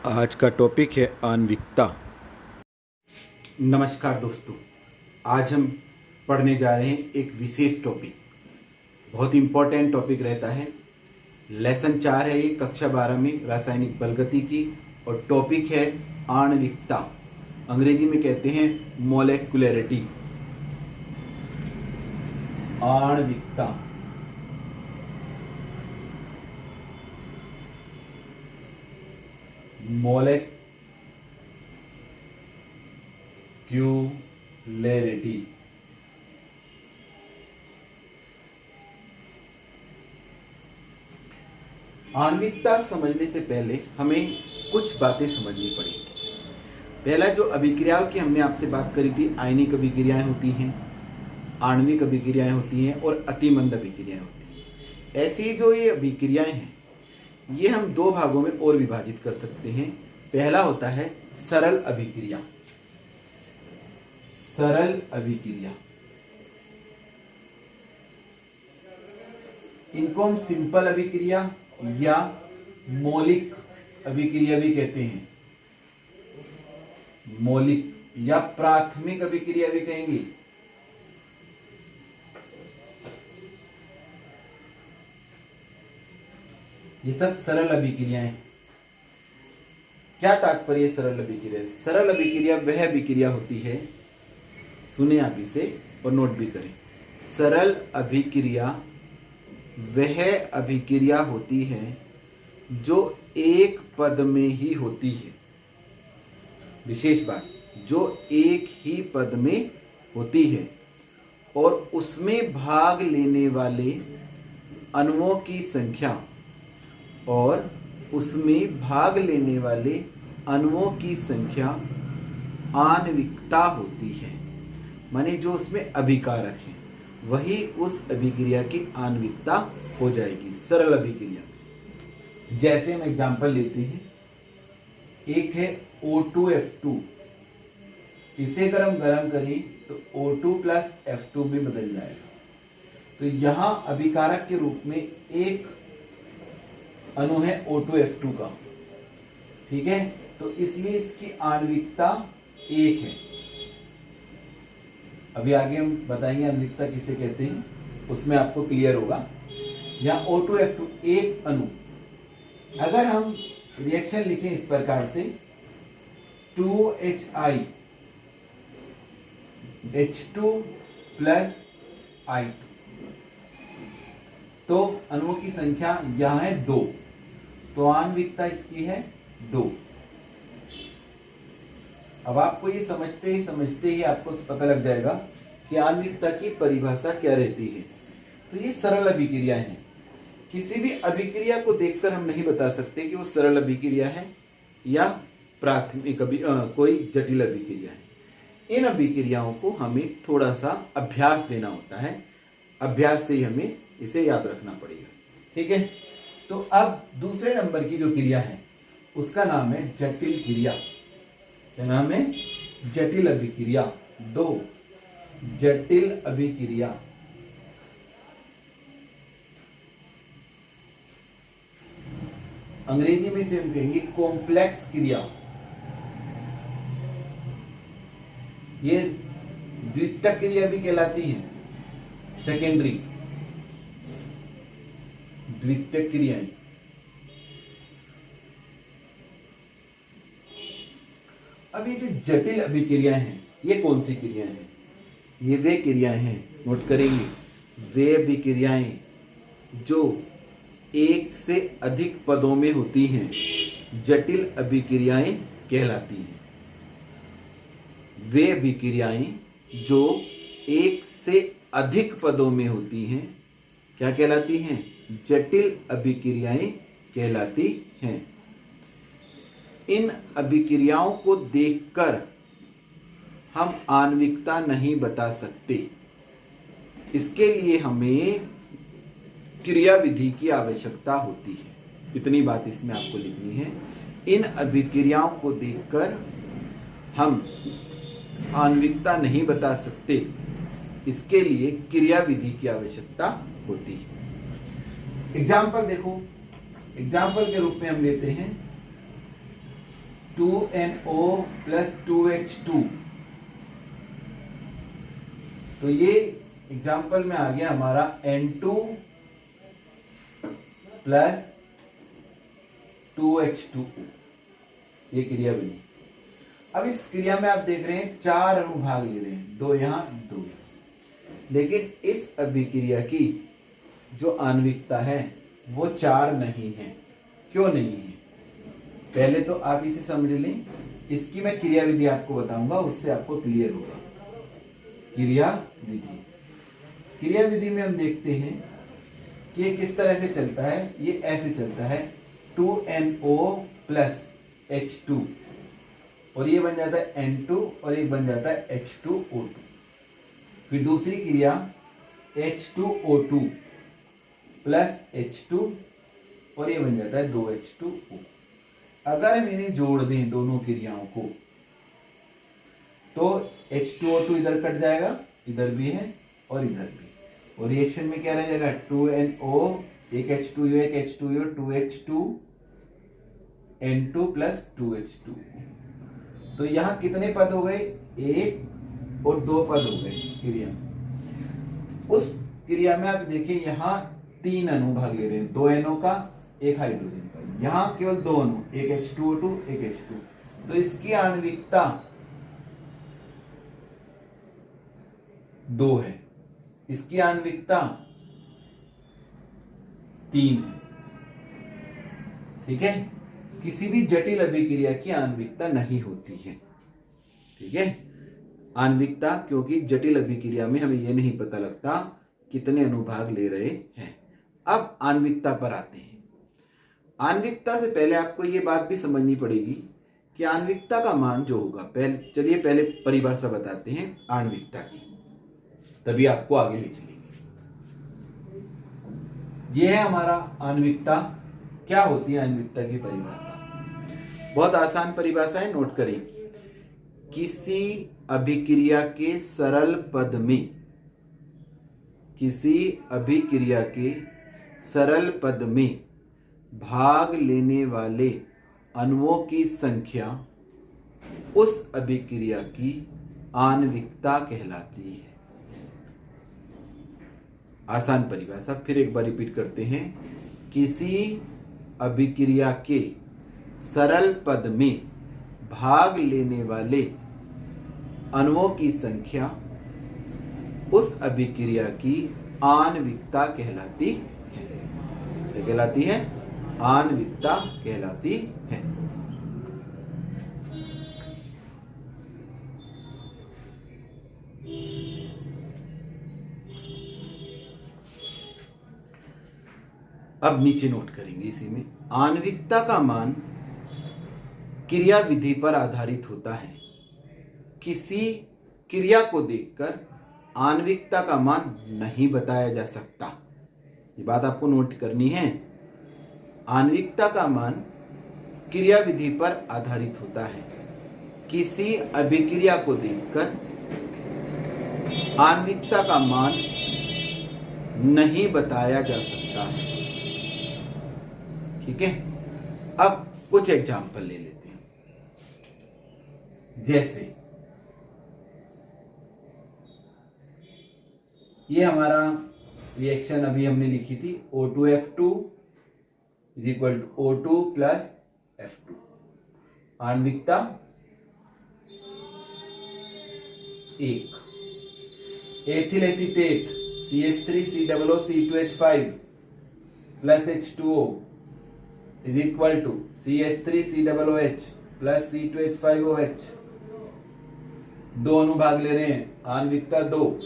आज का टॉपिक है आणविकता। नमस्कार दोस्तों, आज हम पढ़ने जा रहे हैं एक विशेष टॉपिक। बहुत इम्पोर्टेंट टॉपिक रहता है। लेसन 4 है ये, कक्षा 12 में रासायनिक बलगतिकी, और टॉपिक है आणविकता। अंग्रेजी में कहते हैं मोलेकुलरिटी। आणविकता मोलेक्युलरिटी। आणविकता समझने से पहले हमें कुछ बातें समझनी पड़ेगी। पहला जो अभिक्रियाओं की हमने आपसे बात करी थी, आयनिक अभिक्रियाएं होती हैं, आणविक अभिक्रियाएं होती हैं और अतिमंद अभिक्रियाएं होती हैं। ऐसी जो ये अभिक्रियाएं हैं, ये हम दो भागों में और विभाजित कर सकते हैं। पहला होता है सरल अभिक्रिया। सरल अभिक्रिया, इनको हम सिंपल अभिक्रिया या मौलिक अभिक्रिया भी कहते हैं। मौलिक या प्राथमिक अभिक्रिया भी कहेंगे। ये सब सरल अभिक्रियाएं। क्या तात्पर्य सरल अभिक्रिया? सरल अभिक्रिया वह अभिक्रिया होती है, सुने आप इसे और नोट भी करें। सरल अभिक्रिया वह अभिक्रिया होती है जो एक पद में ही होती है। विशेष बात, जो एक ही पद में होती है और उसमें भाग लेने वाले अणुओं की संख्या आणविकता होती है। माने जो उसमें अभिकारक है वही उस अभिक्रिया की आणविकता हो जाएगी, सरल अभिक्रिया। जैसे हम एग्जांपल लेते हैं, एक है O2F2। इसे अगर हम गर्म करें तो O2 + F2 में बदल जाएगा। तो यहां अभिकारक के रूप में एक अणु है O2F2 का, ठीक है। तो इसलिए इसकी आणविकता 1 है। अभी आगे हम बताएंगे आणविकता किसे कहते हैं, उसमें आपको क्लियर होगा। यहाँ O2F2 एक अणु, अगर हम रिएक्शन लिखें इस प्रकार से 2HI H2 + I2, तो अणुओं की संख्या यहां है 2, तो आणविकता इसकी है 2। अब आपको ये समझते ही आपको पता लग जाएगा कि आणविकता की परिभाषा क्या रहती है। तो ये सरल अभिक्रिया है। किसी भी अभिक्रिया को देखकर हम नहीं बता सकते कि वो सरल अभिक्रिया है या प्राथमिक कोई जटिल अभिक्रिया है। इन अभिक्रियाओं को हमें थोड़ा सा अभ्यास देना होता है। अभ्यास से ही हमें इसे याद रखना पड़ेगा, ठीक है। तो अब दूसरे नंबर की जो क्रिया है उसका नाम है जटिल क्रिया। क्या नाम है? जटिल अभिक्रिया। 2 जटिल अभिक्रिया। अंग्रेजी में इसे हम कहेंगे कॉम्प्लेक्स क्रिया। ये द्वितीयक क्रिया भी कहलाती है, सेकेंडरी द्वितीयक क्रियाएं। अब ये जो जटिल अभिक्रियाएं हैं, ये कौन सी क्रियाएं हैं? ये वे क्रियाएं हैं, नोट करेंगे, वे अभिक्रियाएं जो एक से अधिक पदों में होती हैं, जटिल अभिक्रियाएं कहलाती हैं। वे अभिक्रियाएं जो एक से अधिक पदों में होती हैं, क्या कहलाती हैं? जटिल अभिक्रियाएं कहलाती हैं। इन अभिक्रियाओं को देखकर हम आणविकता नहीं बता सकते। इसके लिए हमें क्रियाविधि की आवश्यकता होती है। इतनी बात इसमें आपको लिखनी है। इन अभिक्रियाओं को देखकर हम आणविकता नहीं बता सकते, इसके लिए क्रियाविधि की आवश्यकता होती है। एग्जाम्पल देखो, एग्जाम्पल के रूप में हम लेते हैं 2NO प्लस 2H2। तो ये एग्जाम्पल में आ गया हमारा N2 प्लस 2H2O, ये क्रिया बनी। अब इस क्रिया में आप देख रहे हैं 4 अणु भाग ले रहे हैं, 2 यहां 2 यहां। लेकिन इस अभिक्रिया की जो आणविकता है वो 4 नहीं है। क्यों नहीं है? पहले तो आप इसे समझ लें, इसकी मैं क्रिया विधि आपको बताऊंगा, उससे आपको क्लियर होगा। क्रिया विधि में हम देखते हैं कि ये किस तरह से चलता है। ये ऐसे चलता है 2NO प्लस H2 और ये बन जाता है N2 और ये बन जाता है H2O2। फिर दूसरी क्रिया H2O2 प्लस H2 और ये बन जाता है 2H2O। अगर हम इन्हें जोड़ दें दोनों क्रियाओं को तो H2O2 इधर कट जाएगा, इधर भी है और इधर भी, और रिएक्शन में क्या रह जाएगा 2NO, एक H2O एक H2O, 2H2N2 प्लस 2H2। तो यहाँ कितने पद हो गए? 1 और 2 पद हो गए क्रिया। उस क्रिया में आप देखिए यहाँ 3 अणु भाग ले रहे हैं, 2 NO का, एक हाइड्रोजन का। यहाँ केवल 2 अणु, एक H2O2 एक H2। तो इसकी आणविकता 2 है, इसकी आणविकता 3 है। ठीक है, किसी भी जटिल अभिक्रिया की आणविकता नहीं होती है। ठीक है, आणविकता, क्योंकि जटिल अभिक्रिया में हमें यह नहीं पता लगता कितने अनुभाग ले रहे हैं। अब आणविकता पर आते हैं। आणविकता से पहले आपको यह बात भी समझनी पड़ेगी कि आणविकता का मान जो होगा, पहले परिभाषा बताते हैं आणविकता की, तभी आपको आगे ले चलेंगे। यह है हमारा आणविकता। क्या होती है आणविकता की परिभाषा? बहुत आसान परिभाषा है, नोट करें। किसी अभिक्रिया के सरल पद में, किसी अभिक्रिया के सरल पद में भाग लेने वाले अणुओं की संख्या उस अभिक्रिया की आणविकता कहलाती है। आसान परिभाषा फिर एक बार रिपीट करते हैं। किसी अभिक्रिया के सरल पद में भाग लेने वाले अणुओं की संख्या उस अभिक्रिया की आणविकता कहलाती है। क्या कहलाती है? आणविकता कहलाती है। अब नीचे नोट करेंगे इसी में, आणविकता का मान क्रिया विधि पर आधारित होता है। किसी क्रिया को देखकर आणविकता का मान नहीं बताया जा सकता। ये बात आपको नोट करनी है। आणविकता का मान क्रिया विधि पर आधारित होता है। किसी अभिक्रिया को देखकर आणविकता का मान नहीं बताया जा सकता है। ठीक है, अब कुछ एग्जाम्पल ले लेते हैं। जैसे ये हमारा रिएक्शन अभी हमने लिखी थी, O2F2 is equal to O2 plus F2। आणविकता 1। Ethyl acetate CH3COOC2H5 plus H2O is equal to CH3COOH plus C2H5OH। 2 अणु भाग ले रहे हैं, आणविकता 2।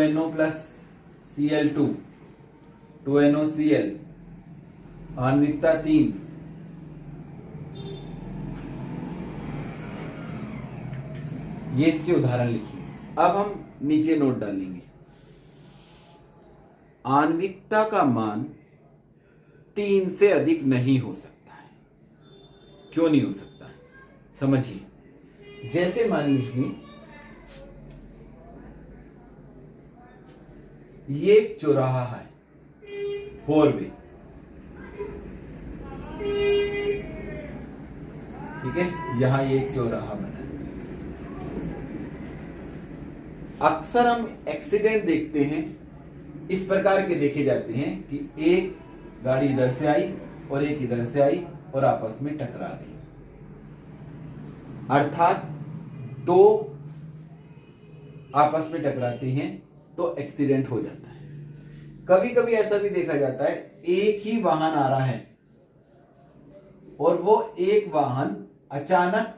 NO plus Cl2 2NOCl, आणविकता 3। ये इसके उदाहरण लिखिए। अब हम नीचे नोट डालेंगे। आणविकता का मान 3 से अधिक नहीं हो सकता है। क्यों नहीं हो सकता है? समझिए। जैसे मान लीजिए ये एक चौराहा है, 4 वे। ठीक है, यहां ये एक चौराहा बना है। अक्सर हम एक्सीडेंट देखते हैं, इस प्रकार के देखे जाते हैं कि एक गाड़ी इधर से आई और एक इधर से आई और आपस में टकरा गई, अर्थात दो आपस में टकराते हैं तो एक्सीडेंट हो जाता है। कभी कभी ऐसा भी देखा जाता है, एक ही वाहन आ रहा है और वो एक वाहन अचानक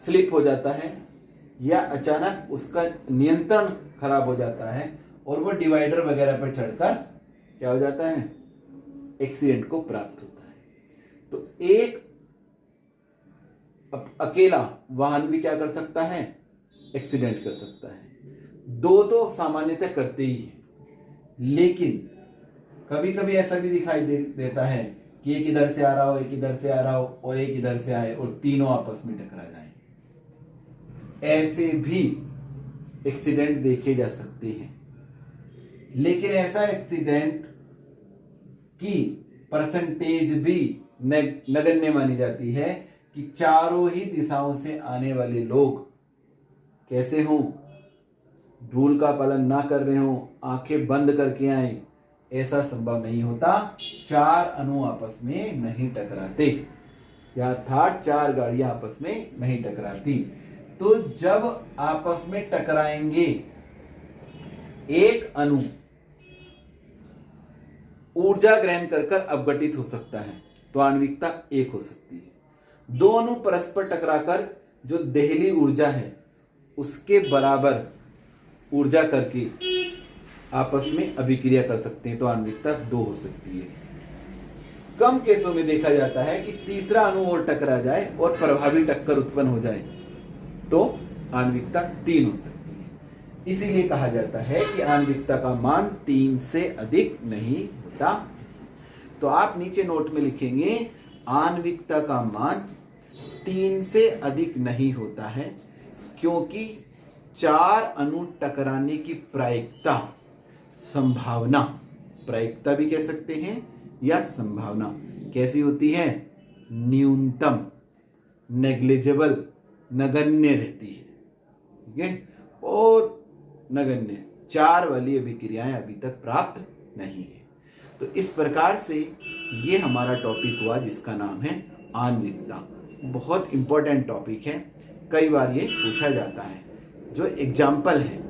स्लिप हो जाता है या अचानक उसका नियंत्रण खराब हो जाता है और वो डिवाइडर वगैरह पर चढ़कर क्या हो जाता है, एक्सीडेंट को प्राप्त होता है। तो एक अकेला वाहन भी क्या कर सकता है, एक्सीडेंट कर सकता है। दो तो सामान्यतः करते ही है, लेकिन कभी कभी ऐसा भी दिखाई देता है कि एक इधर से आ रहा हो, एक इधर से आ रहा हो और एक इधर से आए और तीनों आपस में टकरा जाएं। ऐसे भी एक्सीडेंट देखे जा सकते हैं, लेकिन ऐसा एक्सीडेंट की परसेंटेज भी नगण्य मानी जाती है कि चारों ही दिशाओं से आने वाले लोग कैसे हों, रूल का पालन ना कर रहे हों, आंखें बंद करके आए, ऐसा संभव नहीं होता। चार अणु आपस में नहीं टकराते, अर्थात चार गाड़ियां आपस में नहीं टकराती। तो जब आपस में टकराएंगे एक अणु ऊर्जा ग्रहण कर अपघटित हो सकता है, तो आणविकता 1 हो सकती है। दो अणु परस्पर टकराकर जो देहली ऊर्जा है उसके बराबर ऊर्जा करके आपस में अभिक्रिया कर सकते हैं, तो आणविकता 2 हो सकती है। कम केसों में देखा जाता है कि तीसरा अणु और टकरा जाए और प्रभावी टक्कर उत्पन्न हो जाए, तो आणविकता 3 हो सकती है। इसीलिए कहा जाता है कि आणविकता का मान 3 से अधिक नहीं होता। तो आप नीचे नोट में लिखेंगे, आणविकता का मान 3 से अधिक नहीं होता है, क्योंकि 4 अणु टकराने की प्रायिकता, संभावना, प्रायिकता भी कह सकते हैं या संभावना कैसी होती है, न्यूनतम, नेग्लिजिबल, नगण्य रहती है। ठीक है, बहुत नगण्य, 4 वाली अभिक्रियाएं अभी तक प्राप्त नहीं है। तो इस प्रकार से ये हमारा टॉपिक हुआ जिसका नाम है आणविकता। बहुत इंपॉर्टेंट टॉपिक है, कई बार ये पूछा जाता है। जो एग्जाम्पल है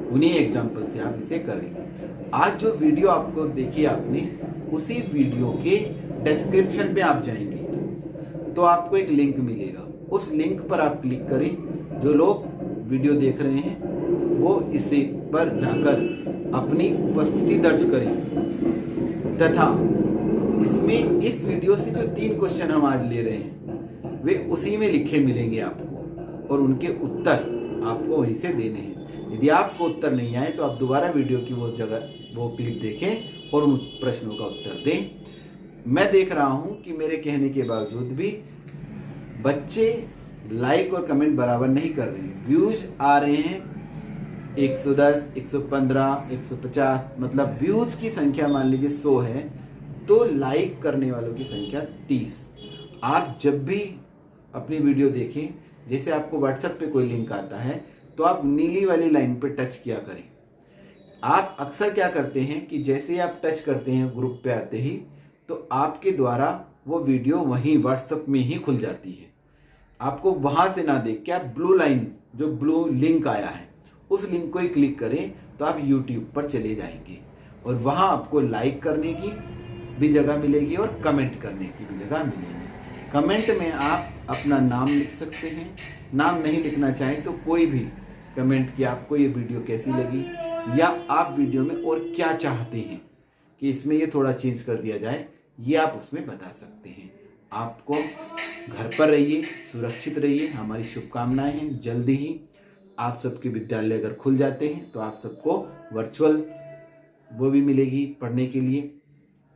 उन्हीं एग्जाम्पल से आप इसे करेंगे। आज जो वीडियो आपको देखी आपने, उसी वीडियो के डिस्क्रिप्शन पे आप जाएंगे तो आपको एक लिंक मिलेगा, उस लिंक पर आप क्लिक करें। जो लोग वीडियो देख रहे हैं वो इसे पर जाकर अपनी उपस्थिति दर्ज करें, तथा इसमें इस वीडियो से जो 3 क्वेश्चन हम आज ले रहे हैं वे उसी में लिखे मिलेंगे आपको, और उनके उत्तर आपको वहीं से देने हैं। यदि आपको उत्तर नहीं आए तो आप दोबारा वीडियो की वो क्लिप देखें और उन प्रश्नों का उत्तर दें। मैं देख रहा हूं कि मेरे कहने के बावजूद भी बच्चे लाइक और कमेंट बराबर नहीं कर रहे हैं। व्यूज आ रहे हैं 110, 115, 150, मतलब व्यूज की संख्या मान लीजिए 100 है, तो लाइक करने वालों की संख्या 30। आप जब भी अपनी वीडियो देखें, जैसे आपको व्हाट्सएप पे कोई लिंक आता है तो आप नीली वाली लाइन पे टच किया करें। आप अक्सर क्या करते हैं कि जैसे ही आप टच करते हैं ग्रुप पे आते ही, तो आपके द्वारा वो वीडियो वहीं व्हाट्सएप में ही खुल जाती है। आपको वहां से ना देख के आप ब्लू लाइन, जो ब्लू लिंक आया है, उस लिंक को ही क्लिक करें तो आप यूट्यूब पर चले जाएंगे और वहां आपको लाइक करने की भी जगह मिलेगी और कमेंट करने की भी जगह मिलेगी। कमेंट में आप अपना नाम लिख सकते हैं, नाम नहीं लिखना चाहें तो कोई भी कमेंट कि आपको ये वीडियो कैसी लगी, या आप वीडियो में और क्या चाहते हैं कि इसमें ये थोड़ा चेंज कर दिया जाए, ये आप उसमें बता सकते हैं। आपको घर पर रहिए, सुरक्षित रहिए, हमारी शुभकामनाएं हैं। जल्दी ही आप सबके विद्यालय अगर खुल जाते हैं तो आप सबको वर्चुअल वो भी मिलेगी पढ़ने के लिए।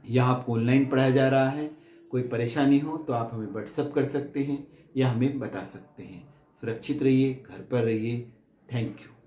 यहाँ आपको ऑनलाइन पढ़ाया जा रहा है। कोई परेशानी हो तो आप हमें व्हाट्सएप कर सकते हैं या हमें बता सकते हैं। सुरक्षित रहिए, घर पर रहिए। Thank you.